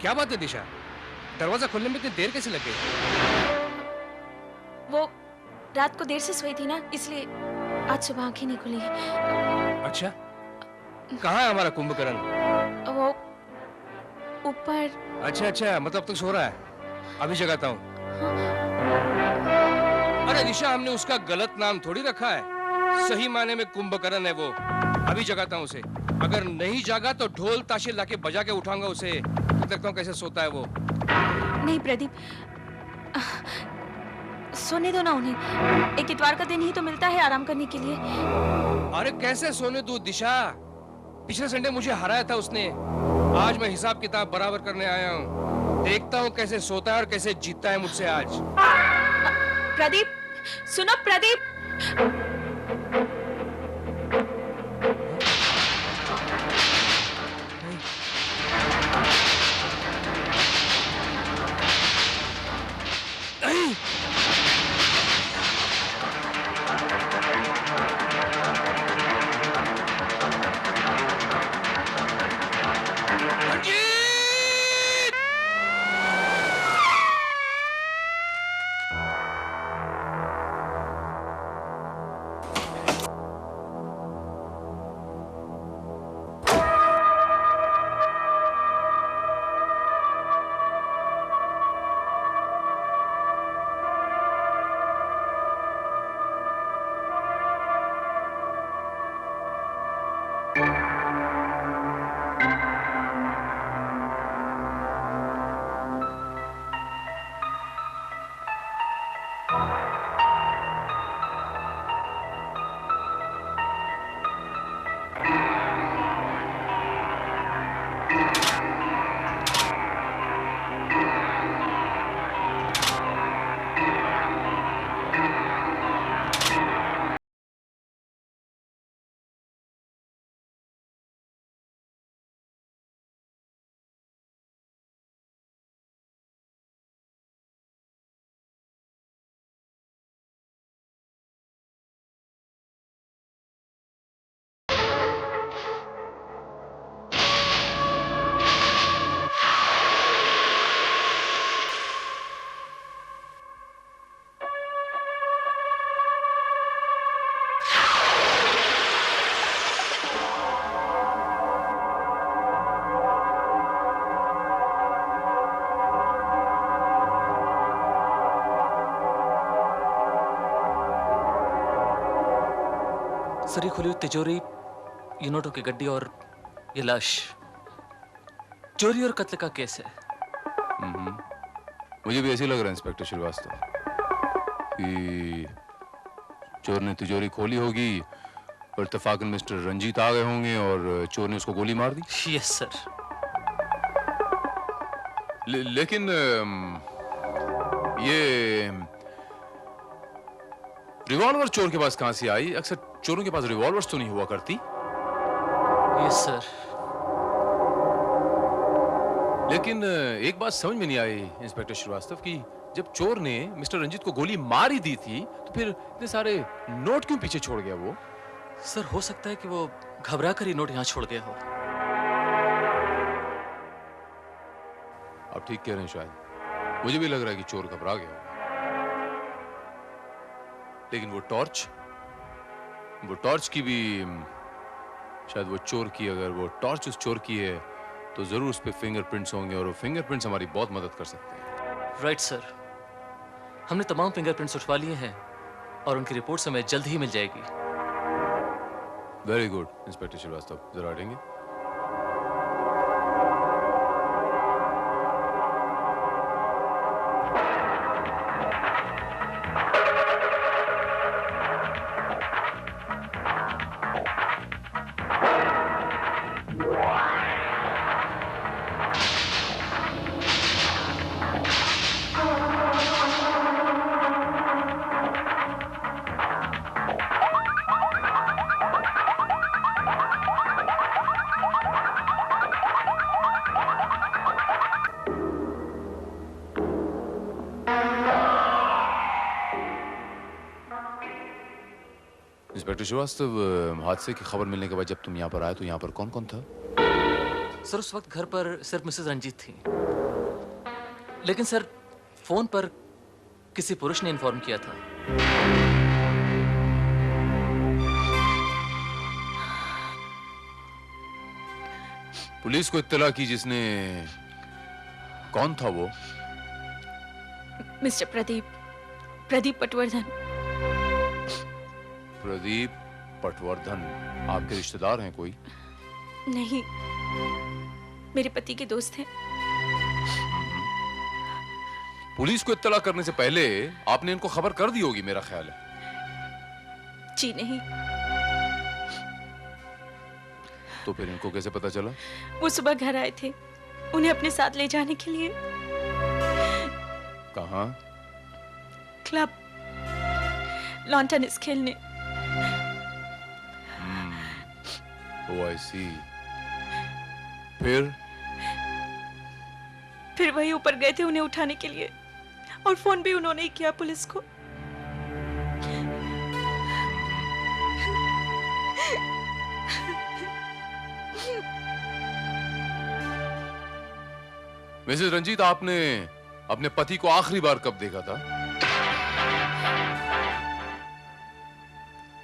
क्या बात है दिशा, दरवाजा खोलने में इतनी देर कैसे लग गई? वो रात को देर से सोई थी ना, इसलिए आज सुबह आंखें नहीं खुली। अच्छा, कहाँ है हमारा कुंभकर्ण? वो ऊपर। अच्छा अच्छा, मतलब अब तक सो रहा है। अभी जगाता हूँ। अरे दिशा, हमने उसका गलत नाम थोड़ी रखा है, सही मायने में कुंभकर्ण है वो। अभी जगाता हूँ उसे। अगर नहीं जागा तो ढोल ताशे लाके बजा के उठाऊंगा उसे। देखता हूँ कैसे सोता है वो। नहीं प्रदीप, सोने दो ना उन्हें। एक इतवार का दिन ही तो मिलता है आराम करने के लिए। अरे कैसे सोने दूं दिशा, पिछले संडे मुझे हराया था उसने। आज मैं हिसाब किताब बराबर करने आया हूँ। देखता हूँ कैसे सोता है और कैसे जीतता है मुझसे आज। प्रदीप, सुनो प्रदीप। नहीं। सर, ये खुली हुई तिजोरी, ये नोटों की गड्डी और ये लाश, चोरी और कत्ल का केस है। मुझे भी ऐसे ही लग रहा है इंस्पेक्टर श्रीवास्तव कि चोर ने तिजोरी खोली होगी और इत्तेफाकन मिस्टर रंजीत आ गए होंगे और चोर ने उसको गोली मार दी। Yes sir. लेकिन ये रिवॉल्वर चोर के पास कहां से आई? अक्सर चोरों के पास रिवॉल्वर्स तो नहीं हुआ करती। Yes sir. लेकिन एक बात समझ में नहीं आई इंस्पेक्टर श्रीवास्तव कि जब चोर ने मिस्टर रंजीत को गोली मार ही दी थी तो फिर इतने सारे नोट क्यों पीछे छोड़ गया वो? सर, हो सकता है कि वो घबरा कर ही नोट यहां छोड़ गया हो। आप ठीक कह रहे हैं, शायद मुझे भी लग रहा है कि चोर घबरा गया। लेकिन वो टॉर्च की भी शायद वो चोर की, अगर वो टॉर्च उस चोर की है तो जरूर उस पे फिंगरप्रिंट्स होंगे और वो फिंगरप्रिंट्स हमारी बहुत मदद कर सकते हैं। राइट सर, हमने तमाम फिंगरप्रिंट्स उठवा लिए हैं और उनकी रिपोर्ट हमें जल्द ही मिल जाएगी। वेरी गुड इंस्पेक्टर श्रीवास्तव, जरा हटेंगे। इंस्पेक्टर श्रीवास्तव, हादसे की खबर मिलने के बाद जब तुम यहाँ पर आए तो यहाँ पर कौन कौन था? सर, उस वक्त घर पर सिर्फ मिसेस रंजीत थी। लेकिन सर फोन पर किसी पुरुष ने इन्फॉर्म किया था। पुलिस को इत्तला की जिसने? कौन था वो? मिस्टर प्रदीप पटवर्धन। प्रदीप पटवर्धन आपके रिश्तेदार हैं कोई? नहीं, मेरे पति के दोस्त हैं। पुलिस को इत्तला करने से पहले आपने इनको खबर कर दी होगी, मेरा ख्याल है। जी नहीं। तो फिर इनको कैसे पता चला? वो सुबह घर आए थे, उन्हें अपने साथ ले जाने के लिए। कहाँ? क्लब, लॉन टेनिस खेलने। ओह आई सी। फिर वही ऊपर गए थे उन्हें उठाने के लिए, और फोन भी उन्होंने ही किया पुलिस को। मिसेस रंजीत, आपने अपने पति को आखिरी बार कब देखा था?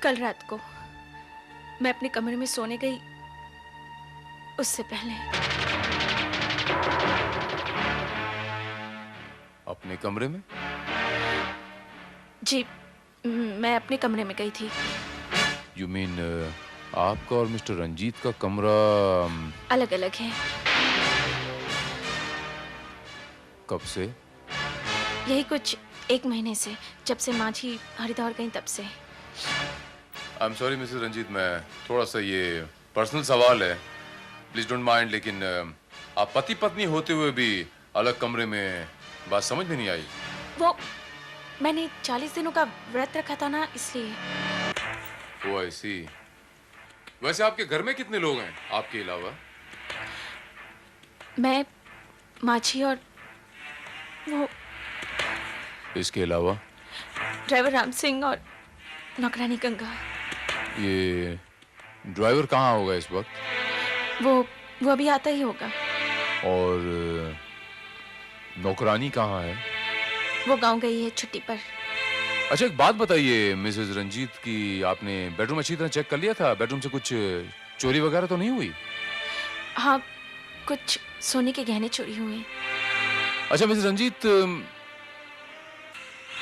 कल रात को मैं अपने कमरे में सोने गई, उससे पहले। अपने कमरे में? जी, मैं अपने कमरे में गई थी। यू मीन आपका और मिस्टर रंजीत का कमरा अलग अलग है। कब से? यही कुछ 1 महीने से, जब से माझी हरिद्वार गई तब से। I am sorry Mrs Ranjit, मैं थोड़ा सा ये पर्सनल सवाल है, प्लीज डोंट माइंड, लेकिन आप पति पत्नी होते हुए भी अलग कमरे में, बात समझ में नहीं आई। वो मैंने 40 दिनों का व्रत रखा था ना, इसलिए। ओह आई सी। वैसे आपके घर में कितने लोग हैं आपके अलावा? मैं, माझी और वो इसके अलावा? ड्राइवर राम सिंह और नौकरानी गंगा। ये ड्राइवर कहाँ होगा इस वक्त? वो अभी आता ही होगा। और नौकरानी कहाँ है? वो गांव गई है छुट्टी पर। अच्छा एक बात बताइए मिसेस रंजीत, की आपने बेडरूम अच्छी तरह चेक कर लिया था? बेडरूम से कुछ चोरी वगैरह तो नहीं हुई? हाँ, कुछ सोने के गहने चोरी हुए। अच्छा मिसेस रंजीत,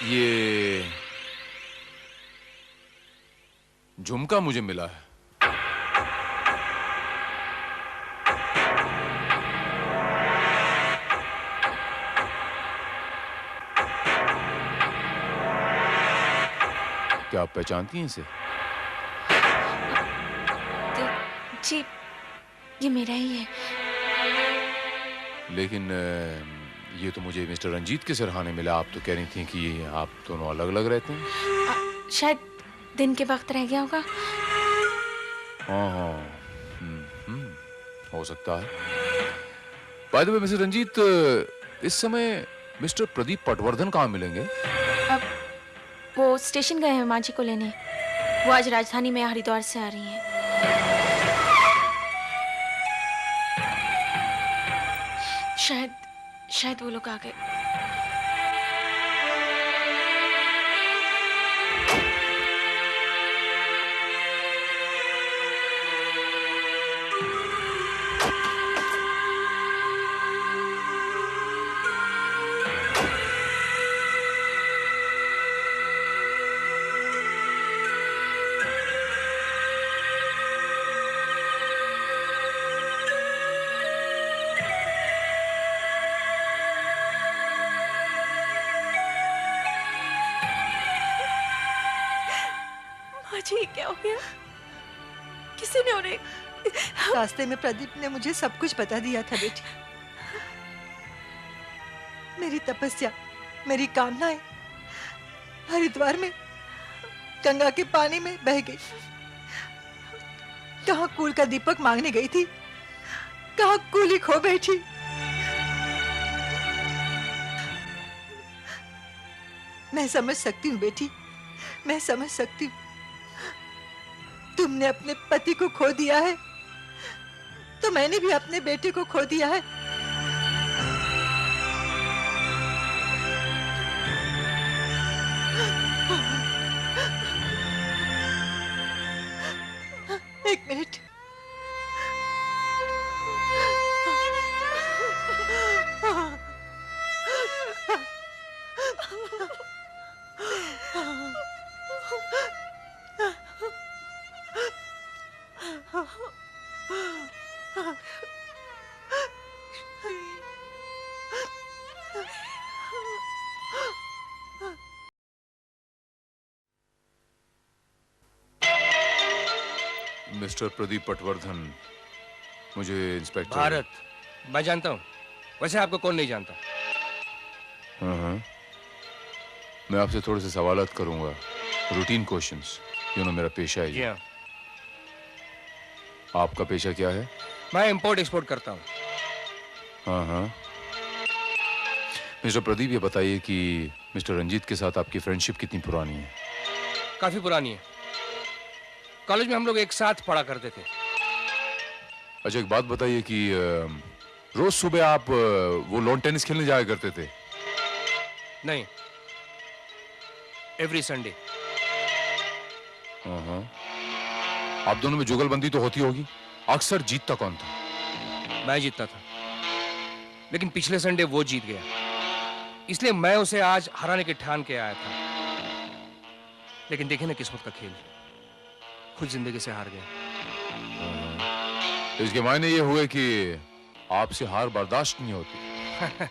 ये झुमका मुझे मिला है। क्या आप पहचानती हैं इसे? जी, ये मेरा ही है। लेकिन ये तो मुझे मिस्टर रंजीत के सिरहाने मिला। आप तो कह रही थी कि आप दोनों अलग अलग रहते हैं। शायद दिन के वक्त रह गया होगा। हाँ, हो सकता है। By the way Mr Ranjit, इस समय मिस्टर प्रदीप पटवर्धन कहाँ मिलेंगे? अब वो स्टेशन गए हैं माझी को लेने। वो आज राजधानी में हरिद्वार से आ रही हैं। शायद वो लोग आ गए। जी, क्या हो गया? किसी ने उन्हें? रास्ते में प्रदीप ने मुझे सब कुछ बता दिया था बेटी। मेरी तपस्या, मेरी कामनाएं हरिद्वार में गंगा के पानी में बह गई। कहाँ कुल का दीपक मांगने गई थी, कहाँ कुल ही खो बैठी। मैं समझ सकती हूँ बेटी, मैं समझ सकती हूँ। तुमने अपने पति को खो दिया है तो मैंने भी अपने बेटे को खो दिया है। मिस्टर प्रदीप पटवर्धन, मुझे इंस्पेक्टर भारत, मैं जानता हूँ। वैसे आपको कौन नहीं जानता? हाँ, मैं आपसे थोड़े से सवालात करूंगा, रूटीन क्वेश्चंस। मेरा पेशा है जी ये। हाँ, आपका पेशा क्या है? मैं इंपोर्ट एक्सपोर्ट करता हूँ। हाँ। मिस्टर प्रदीप, ये बताइए कि मिस्टर रंजीत के साथ आपकी फ्रेंडशिप कितनी पुरानी है? काफी पुरानी है। कॉलेज में हम लोग एक साथ पढ़ा करते थे। अच्छा, एक बात बताइए कि रोज सुबह आप वो लॉन टेनिस खेलने जाया करते थे? नहीं, एवरी संडे। हाँ। आप दोनों में जुगलबंदी तो होती होगी। अक्सर जीतता कौन था? मैं जीतता था, लेकिन पिछले संडे वो जीत गया, इसलिए मैं उसे आज हराने के ठान के आया था। लेकिन देखे ना किस्मत का खेल, खुद जिंदगी से हार गया। तो इसके मायने ये हुए कि आपसे हार बर्दाश्त नहीं होती।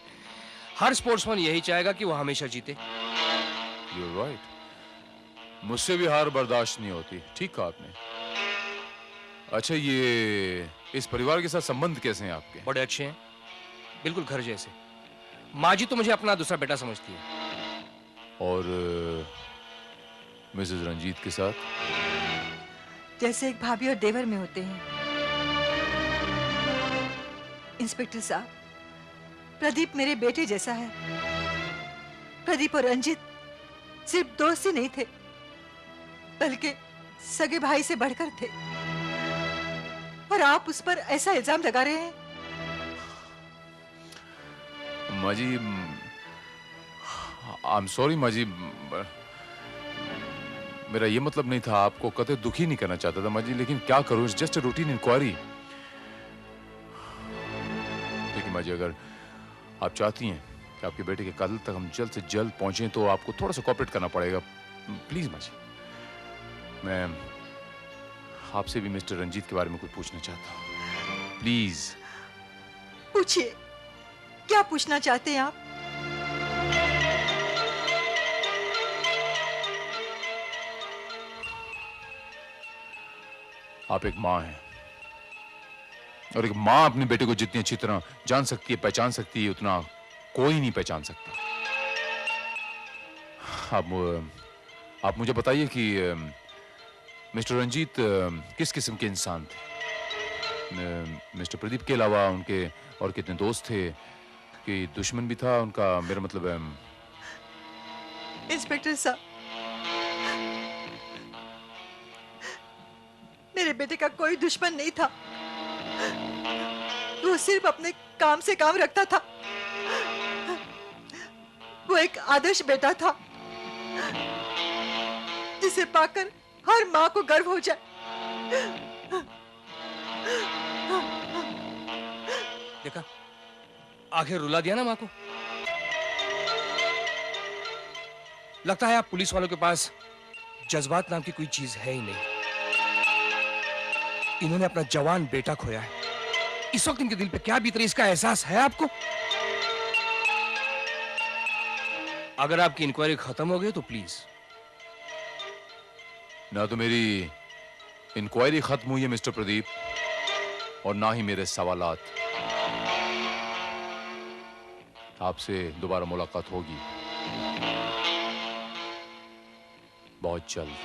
हर स्पोर्ट्समैन यही चाहेगा कि वो हमेशा जीते। You're right. मुझसे भी हार बर्दाश्त नहीं होती। ठीक कहा आपने। अच्छा, ये इस परिवार के साथ संबंध कैसे हैं आपके? बड़े अच्छे हैं, बिल्कुल घर जैसे। माँ जी तो मुझे अपना दूसरा बेटा समझती है। और मिसेस रंजीत के साथ? जैसे एक भाभी और देवर में होते हैं। इंस्पेक्टर साहब, प्रदीप मेरे बेटे जैसा है। प्रदीप और रंजीत सिर्फ दोस्त ही नहीं थे, बल्कि सगे भाई से बढ़कर थे। और आप उस पर ऐसा इल्जाम लगा रहे हैं। माँ जी, आई एम सॉरी माँ जी, मेरा ये मतलब नहीं था, आपको कतई दुखी नहीं करना चाहता था माँ जी, लेकिन क्या करूं, it's just a routine inquiry. देखिए माँ जी, अगर आप चाहती हैं कि आपके बेटे के कत्ल तक हम जल्द से जल्द पहुंचे, तो आपको थोड़ा सा कोऑपरेट करना पड़ेगा। प्लीज माँ जी, मैं आपसे भी मिस्टर रंजीत के बारे में कुछ पूछना चाहता हूँ। प्लीज पूछिए, क्या पूछना चाहते हैं आप? आप एक माँ हैं, और एक माँ अपने बेटे को जितनी अच्छी तरह जान सकती है, पहचान सकती है, उतना कोई नहीं पहचान सकता। आप मुझे बताइए कि मिस्टर रंजीत किस किस्म के इंसान थे? मिस्टर प्रदीप के अलावा उनके और कितने दोस्त थे? कि दुश्मन भी था उनका? मेरा मतलब है। इंस्पेक्टर साहब, मेरे बेटे का कोई दुश्मन नहीं था। वो सिर्फ अपने काम से काम रखता था। वो एक आदर्श बेटा था, जिसे पाकर हर माँ को गर्व हो जाए। देखा, आखिर रुला दिया ना माँ को। लगता है आप पुलिस वालों के पास जज्बात नाम की कोई चीज है ही नहीं। इन्होंने अपना जवान बेटा खोया है। इस वक्त इनके दिल पे क्या बीत रही है, इसका एहसास है आपको? अगर आपकी इंक्वायरी खत्म हो गई तो प्लीज। ना तो मेरी इंक्वायरी खत्म हुई है मिस्टर प्रदीप, और ना ही मेरे सवालात। आपसे दोबारा मुलाकात होगी बहुत जल्द।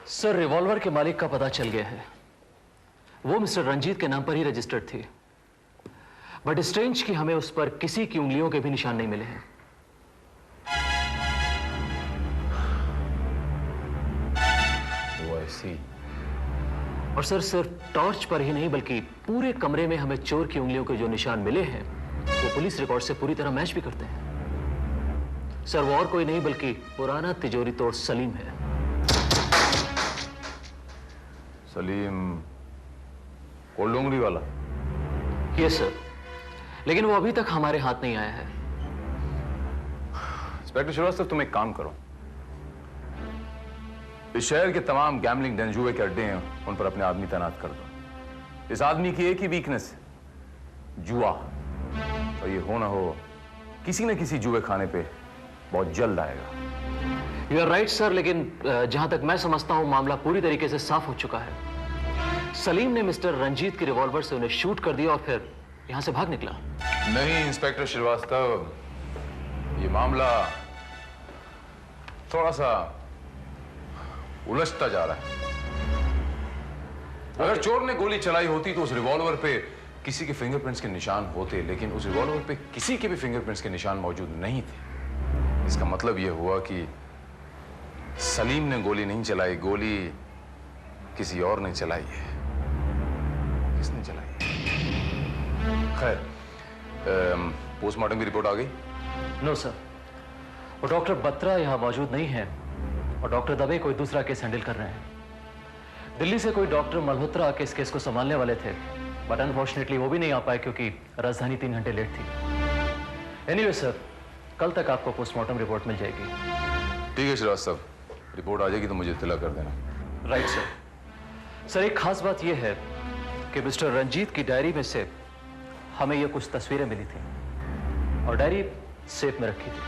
सर, रिवॉल्वर के मालिक का पता चल गया है। वो मिस्टर रंजीत के नाम पर ही रजिस्टर्ड थी, बट स्ट्रेंज कि हमें उस पर किसी की उंगलियों के भी निशान नहीं मिले हैं। वो ऐसी। और सर, सिर्फ टॉर्च पर ही नहीं बल्कि पूरे कमरे में हमें चोर की उंगलियों के जो निशान मिले हैं वो पुलिस रिकॉर्ड से पूरी तरह मैच भी करते हैं। सर, वो और कोई नहीं बल्कि पुराना तिजोरी तोड़ सलीम है। सलीम कोल्ड उंगली वाला? यस सर, लेकिन वो अभी तक हमारे हाथ नहीं आया है। इंस्पेक्टर श्रीवास्तव, तुम एक काम करो, इस शहर के तमाम गैम्बलिंग डेन जुए के अड्डे हैं, उन पर अपने आदमी तैनात कर दो। इस आदमी की एक ही वीकनेस है, जुआ। और ये हो ना हो किसी न किसी जुए खाने पे बहुत जल्द आएगा। यू आर राइट सर, लेकिन जहां तक मैं समझता हूं मामला पूरी तरीके से साफ हो चुका है। सलीम ने मिस्टर रंजीत के रिवॉल्वर से उन्हें शूट कर दिया और फिर यहां से भाग निकला। नहीं इंस्पेक्टर श्रीवास्तव, ये मामला थोड़ा सा उलझता जा रहा है। अगर चोर ने गोली चलाई होती तो उस रिवॉल्वर पे किसी के फिंगरप्रिंट्स के निशान होते, लेकिन उस रिवॉल्वर पे किसी के भी फिंगरप्रिंट्स के निशान मौजूद नहीं थे। इसका मतलब यह हुआ कि सलीम ने गोली नहीं चलाई, गोली किसी और ने चलाई है। किसने चलाई है? खैर, पोस्टमार्टम की रिपोर्ट आ गई? नो सर, वो डॉक्टर बत्रा यहाँ मौजूद नहीं है और डॉक्टर दबे कोई दूसरा केस हैंडल कर रहे हैं। दिल्ली से कोई डॉक्टर मल्होत्रा आके इस केस को संभालने वाले थे, बट अनफॉर्चुनेटली वो भी नहीं आ पाए क्योंकि राजधानी 3 घंटे लेट थी। एनीवे सर, कल तक आपको पोस्टमार्टम रिपोर्ट मिल जाएगी। ठीक है श्रीवास्तव, रिपोर्ट आ जाएगी तो मुझे इत्तला कर देना। Right sir. सर, एक खास बात यह है कि मिस्टर रंजीत की डायरी में से हमें ये कुछ तस्वीरें मिली थी और डायरी सेफ में रखी थी।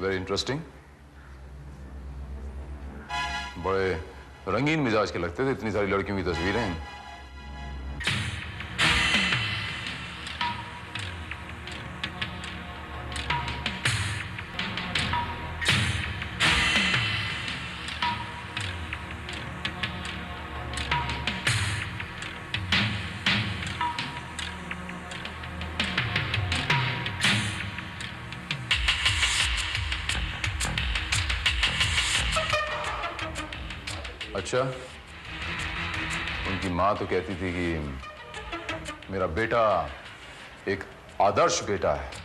Very interesting. बड़े रंगीन मिजाज के लगते थे, इतनी सारी लड़कियों की तस्वीरें हैं। अच्छा, उनकी माँ तो कहती थी कि मेरा बेटा एक आदर्श बेटा है।